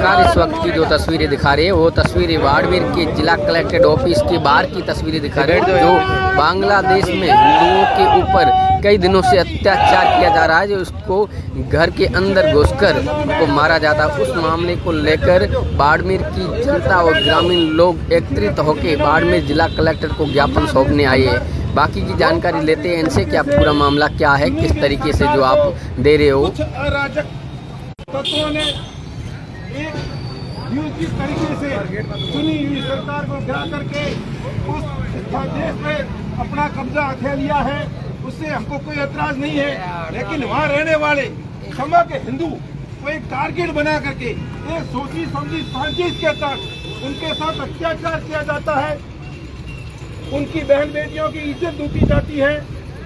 नमस्कार। इस वक्त की जो तस्वीरें दिखा रही है वो तस्वीरें बाड़मेर के जिला कलेक्ट्रेट ऑफिस के बाहर की तस्वीरें दिखा रही है, जो बांग्लादेश में हिंदुओं के ऊपर कई दिनों से अत्याचार किया जा रहा है, जो उसको घर के अंदर घुसकर उनको मारा जाता है। उस मामले को लेकर बाड़मेर की जनता और ग्रामीण लोग एकत्रित होकर बाड़मेर जिला कलेक्टर को ज्ञापन सौंपने आए हैं। बाकी की जानकारी लेते हैं इनसे, क्या पूरा मामला क्या है, किस तरीके से जो आप दे रहे हो। तत्वों ने एक नियोजित तरीके से चुनी हुई सरकार को गिरा करके उस देश पे अपना कब्जा हथिया लिया है, उससे हमको कोई एतराज नहीं है। लेकिन वहाँ रहने वाले समग्र हिंदू को एक टारगेट बना करके एक सोची समझी साजिश के तहत उनके साथ अत्याचार किया जाता है, उनकी बहन बेटियों की इज्जत लूटी जाती है,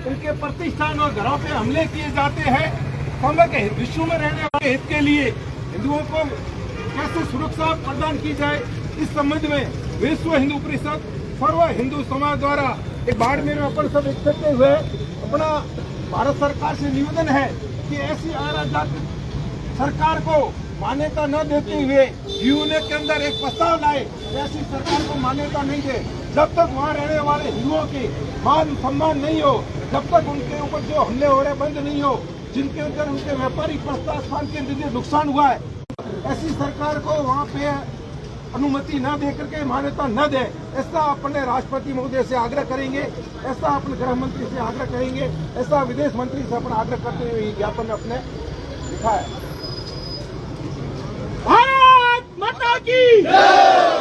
उनके प्रतिष्ठान और घरों पे हमले किए जाते हैं। समग्र विश्व में रहने वाले हित के लिए हिंदुओं को कैसे सुरक्षा प्रदान की जाए, इस संबंध में विश्व हिंदू परिषद सर्व हिंदू समाज द्वारा एक बाड़मेर में अपन सब इकट्ठे हुए अपना भारत सरकार से निवेदन है कि ऐसी अराजक सरकार को मान्यता न देते हुए यूएन के अंदर एक प्रस्ताव लाए, ऐसी सरकार को मान्यता नहीं दे। जब तक वहाँ रहने वाले हिंदुओं के मान सम्मान नहीं हो, जब तक उनके ऊपर जो हमले हो रहे बंद नहीं हो, जिनके अंदर उनके व्यापारिक प्रतिष्ठान के लिए नुकसान हुआ है, ऐसी सरकार को वहाँ पे अनुमति न दे करके मान्यता न दे, ऐसा अपने राष्ट्रपति महोदय से आग्रह करेंगे, ऐसा अपने गृह मंत्री से आग्रह करेंगे, ऐसा विदेश मंत्री से अपना आग्रह करते हुए ज्ञापन अपने लिखा है। भारत माता की जय,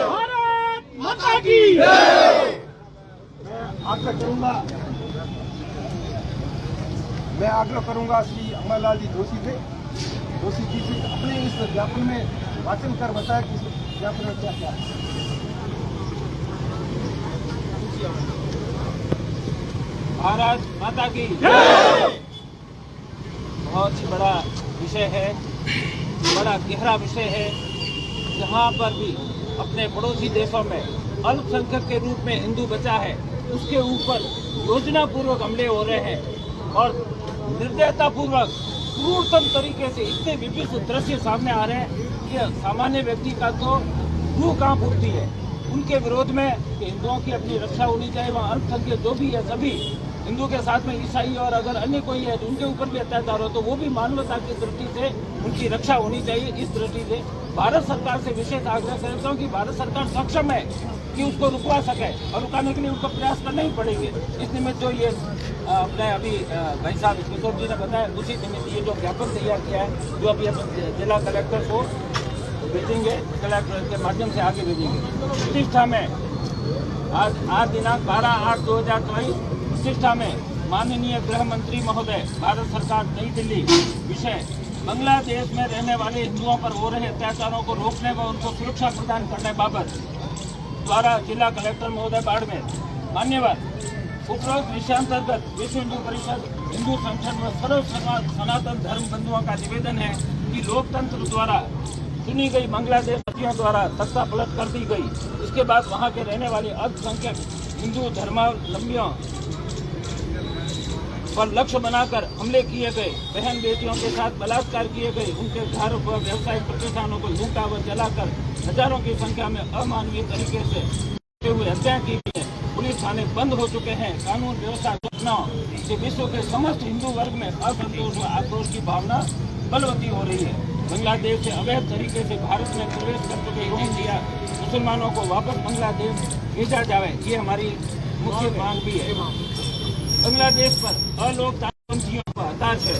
भारत माता की जय। मैं आग्रह करूंगा श्री अमरलाल जी जोशी जी से अपने इस ज्ञापन में वाचन कर बताया कि ज्ञापन में क्या क्या है। भारत माता की जय। बहुत ही बड़ा विषय है, बड़ा गहरा विषय है, जहाँ पर भी अपने पड़ोसी देशों में अल्पसंख्यक के रूप में हिंदू बचा है, उसके ऊपर योजना पूर्वक हमले हो रहे हैं और निर्दयता पूर्वक क्रूरतम तरीके से इतने विभिन्न दृश्य सामने आ रहे हैं कि सामान्य व्यक्ति का तो रूह कांप उठती है। उनके विरोध में कि हिंदुओं की अपनी रक्षा होनी चाहिए, वहाँ अल्पसंख्यक जो भी है सभी हिंदू के साथ में ईसाई और अगर अन्य कोई है तो उनके ऊपर भी अत्याचार हो तो वो भी मानवता की दृष्टि से उनकी रक्षा होनी चाहिए। इस दृष्टि से भारत सरकार से विशेष आग्रह करता हूँ कि भारत सरकार सक्षम है कि उसको रुकवा सके और रुकाने के लिए उनको प्रयास करने ही पड़ेंगे। इस निमित्त जो ये अपने अभी भाई साहब किशोर जी ने बताया, उसी निमित्त ये जो ज्ञापन तैयार किया है, जो अभी अपन जिला कलेक्टर को भेजेंगे, कलेक्टर के माध्यम से आगे भेजेंगे। प्रतिष्ठा में आज दिनांक 12/8/2024 प्रतिष्ठा में माननीय गृह मंत्री महोदय भारत सरकार नई दिल्ली विषय बांग्लादेश में रहने वाले हिंदुओं पर हो रहे अत्याचारों को रोकने व उनको सुरक्षा प्रदान करने बाबत द्वारा जिला कलेक्टर महोदय बाड़मेर मान्यवर उपरोक्त विषयांतर्गत विश्व हिंदू परिषद हिंदू संगठन व सर्व सनातन धर्म बंधुओं का निवेदन है कि लोकतंत्र द्वारा चुनी गई बांग्लादेश द्वारा सत्ता पलट कर दी गई। इसके बाद वहां के रहने वाले अल्पसंख्यक हिंदू धर्मावलंबियों पर लक्ष्य बनाकर हमले किए गए, बहन बेटियों के साथ बलात्कार किए गए, उनके घर व व्यवसायिक प्रतिष्ठानों को लूटा व जलाकर हजारों की संख्या में अमानवीय तरीके से हुए हत्या की गई है। पुलिस थाने बंद हो चुके हैं। कानून व्यवस्था घटनाओं से विश्व के समस्त हिंदू वर्ग में असंतोष व आक्रोश की भावना बलवती हो रही है। बांग्लादेश से अवैध तरीके से भारत में प्रवेश कर चुके रोहिंग्या मुसलमानों को वापस बांग्लादेश भेजा जाए, ये हमारी मुख्य मांग भी है। बांग्लादेश पर अलोकतांत्रियों का हताश है।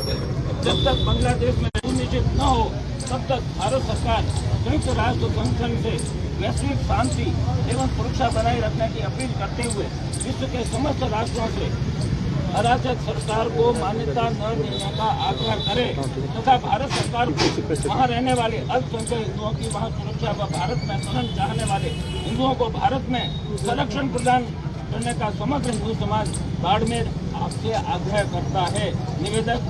जब तक बांग्लादेश में सुनिश्चित न हो तब तक भारत सरकार संयुक्त राष्ट्र संगठन से वैश्विक शांति एवं सुरक्षा बनाए रखने की अपील करते हुए विश्व के समस्त राष्ट्रों से अराजक सरकार को मान्यता न देने का आग्रह करे तथा भारत सरकार को वहाँ रहने वाले अल्पसंख्यक हिंदुओं की वहाँ सुरक्षा व भारत में शरण चाहने वाले हिंदुओं को भारत में संरक्षण प्रदान करने का समग्र हिंदू समाज बाड़मेर आपसे आग्रह करता है। निवेदक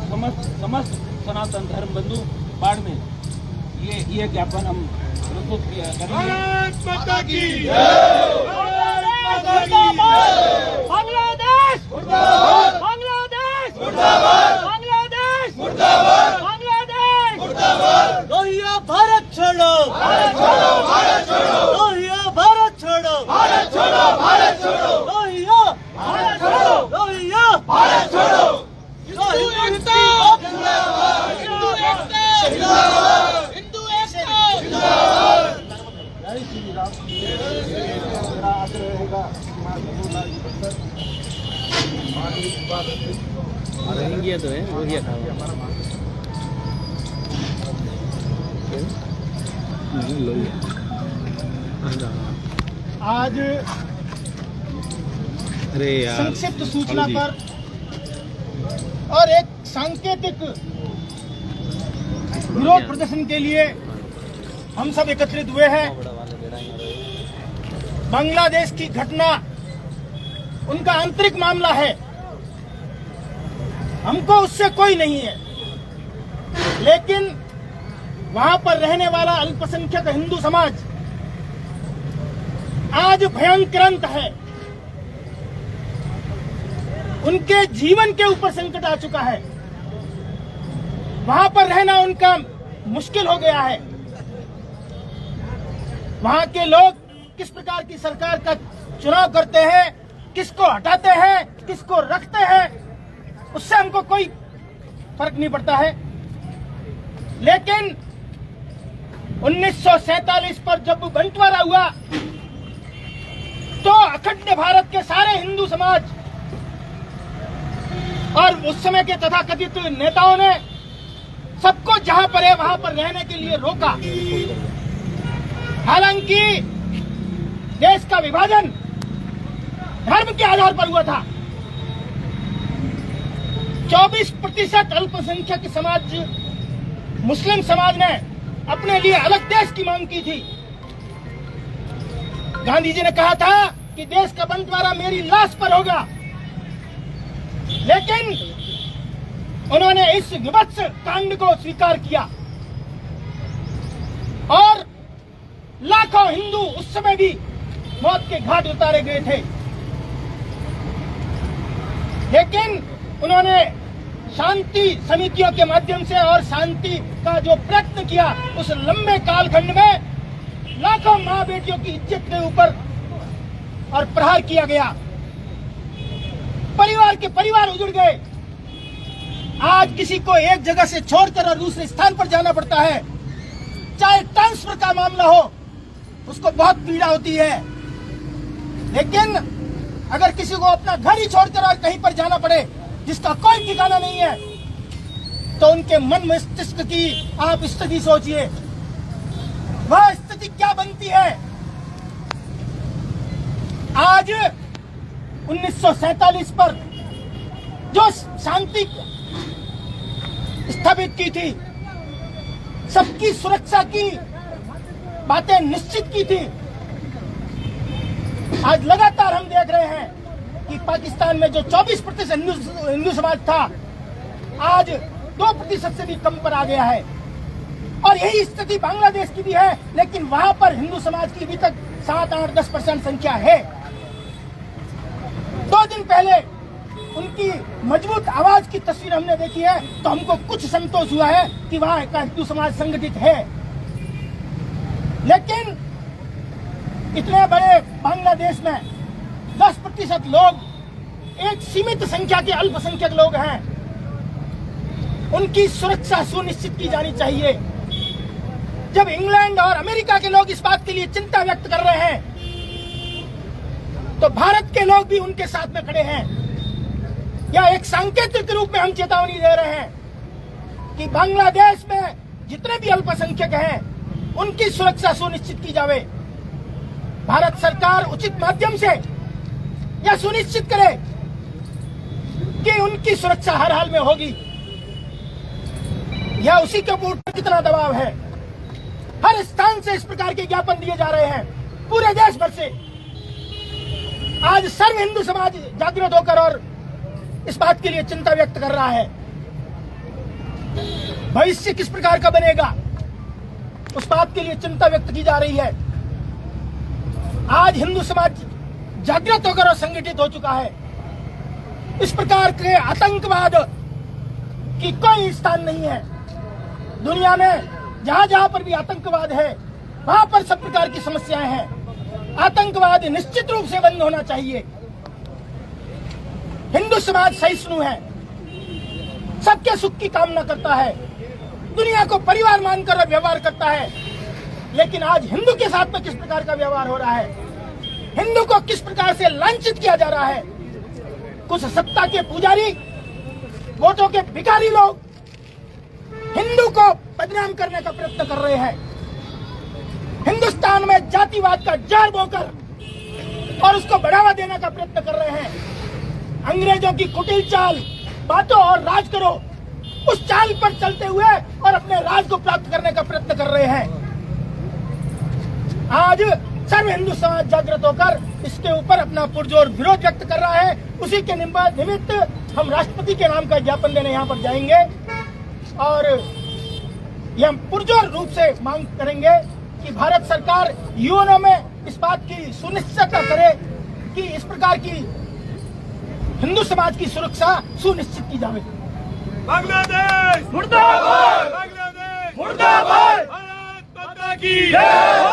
समस्त सनातन धर्म बंधु बाड़मेर। ये ज्ञापन हम प्रस्तुत करेंगे। बांग्लादेश मुर्दाबाद, बांग्लादेश मुर्दाबाद, बांग्लादेश मुर्दाबाद, बांग्लादेश मुर्दाबाद। भारत छोड़ो, भारत छोड़ो, भारत छोड़ो, लोहिया भारत छोड़ो, भारत छोड़ो, भारत छोड़ो, लोहिया भारत छोड़ो, लोहिया भारत छोड़ो, हिंदू एकता जिंदाबाद, हिंदू एकता जिंदाबाद, हिंदू एकता जिंदाबाद। जय श्री राम। मेरा आग्रह रहेगा रोहिंग्या तो है, रोहिंग्या था आज अरे यार संक्षिप्त सूचना पर और एक सांकेतिक विरोध प्रदर्शन के लिए हम सब एकत्रित हुए हैं। बांग्लादेश की घटना उनका आंतरिक मामला है, हमको उससे कोई नहीं है, लेकिन वहां पर रहने वाला अल्पसंख्यक हिंदू समाज आज भयंकरांत है। उनके जीवन के ऊपर संकट आ चुका है, वहां पर रहना उनका मुश्किल हो गया है। वहां के लोग किस प्रकार की सरकार का चुनाव करते हैं, किसको हटाते हैं, किसको रखते हैं, उससे हमको कोई फर्क नहीं पड़ता है। लेकिन 1947 पर जब बंटवारा हुआ तो अखंड भारत के सारे हिंदू समाज और उस समय के तथाकथित नेताओं ने सबको जहां पर है वहां पर रहने के लिए रोका। हालांकि देश का विभाजन धर्म के आधार पर हुआ था। 24% अल्पसंख्यक समाज मुस्लिम समाज ने अपने लिए अलग देश की मांग की थी। गांधी जी ने कहा था कि देश का बंटवारा मेरी लाश पर होगा, लेकिन उन्होंने इस विभत्स कांड को स्वीकार किया और लाखों हिंदू उस समय भी मौत के घाट उतारे गए थे। लेकिन उन्होंने शांति समितियों के माध्यम से और शांति का जो प्रयत्न किया, उस लंबे कालखंड में लाखों मां बेटियों की इज्जत के ऊपर और प्रहार किया गया। परिवार के परिवार उजड़ गए। आज किसी को एक जगह से छोड़कर और दूसरे स्थान पर जाना पड़ता है, चाहे ट्रांसफर का मामला हो, उसको बहुत पीड़ा होती है। लेकिन अगर किसी को अपना घर ही छोड़कर और कहीं पर जाना पड़े जिसका कोई ठिकाना नहीं है, तो उनके मन मस्तिष्क की आप स्थिति सोचिए, वह स्थिति क्या बनती है। आज 1947 पर जो शांति स्थापित की थी, सबकी सुरक्षा की बातें निश्चित की थी, आज लगातार हम देख रहे हैं कि पाकिस्तान में जो 24% हिंदू समाज था, आज 2% से भी कम पर आ गया है। और यही स्थिति बांग्लादेश की भी है, लेकिन वहां पर हिंदू समाज की अभी तक 7, 8, 10% संख्या है। 2 दिन पहले उनकी मजबूत आवाज की तस्वीर हमने देखी है, तो हमको कुछ संतोष हुआ है कि वहां का हिंदू समाज संगठित है। लेकिन इतने बड़े बांग्लादेश में 10% लोग, एक सीमित संख्या के अल्पसंख्यक लोग हैं, उनकी सुरक्षा सुनिश्चित की जानी चाहिए। जब इंग्लैंड और अमेरिका के लोग इस बात के लिए चिंता व्यक्त कर रहे हैं, तो भारत के लोग भी उनके साथ में खड़े हैं। या एक सांकेतिक रूप में हम चेतावनी दे रहे हैं कि बांग्लादेश में जितने भी अल्पसंख्यक हैं, उनकी सुरक्षा सुनिश्चित की जावे। भारत सरकार उचित माध्यम से यह सुनिश्चित करे कि उनकी सुरक्षा हर हाल में होगी। यह उसी के ऊपर कितना दबाव है। हर स्थान से इस प्रकार के ज्ञापन दिए जा रहे हैं, पूरे देश भर से। आज सर्व हिंदू समाज जागृत होकर और इस बात के लिए चिंता व्यक्त कर रहा है। भविष्य किस प्रकार का बनेगा, उस बात के लिए चिंता व्यक्त की जा रही है। आज हिंदू समाज जागृत होकर और संगठित हो चुका है। इस प्रकार के आतंकवाद की कोई स्थान नहीं है। दुनिया में जहां जहां पर भी आतंकवाद है वहां पर सब प्रकार की समस्याएं हैं। आतंकवाद निश्चित रूप से बंद होना चाहिए। हिंदू समाज सहिष्णु है, सबके सुख की कामना करता है, दुनिया को परिवार मानकर व्यवहार करता है। लेकिन आज हिंदू के साथ में किस प्रकार का व्यवहार हो रहा है, हिंदू को किस प्रकार से लांछित किया जा रहा है। कुछ सत्ता के पुजारी, वोटों के भिखारी लोग हिंदू को बदनाम करने का प्रयत्न कर रहे हैं। हिंदुस्तान में जातिवाद का जहर बोकर और उसको बढ़ावा देने का प्रयत्न कर रहे हैं। अंग्रेजों की कुटिल चाल, बांटो और राज करो, उस चाल पर चलते हुए और अपने राज को प्राप्त करने का प्रयत्न कर रहे हैं। आज सर्व हिंदू समाज जागृत होकर इसके ऊपर अपना पुरजोर विरोध व्यक्त कर रहा है। उसी के निमित्त हम राष्ट्रपति के नाम का ज्ञापन देने यहाँ पर जाएंगे और ये हम पुरजोर रूप से मांग करेंगे कि भारत सरकार यूएनओ में इस बात की सुनिश्चितता करे कि इस प्रकार की हिंदू समाज की सुरक्षा सुनिश्चित की जाए। बांग्लादेश मुर्दाबाद, बांग्लादेश मुर्दाबाद, भारत माता की जय।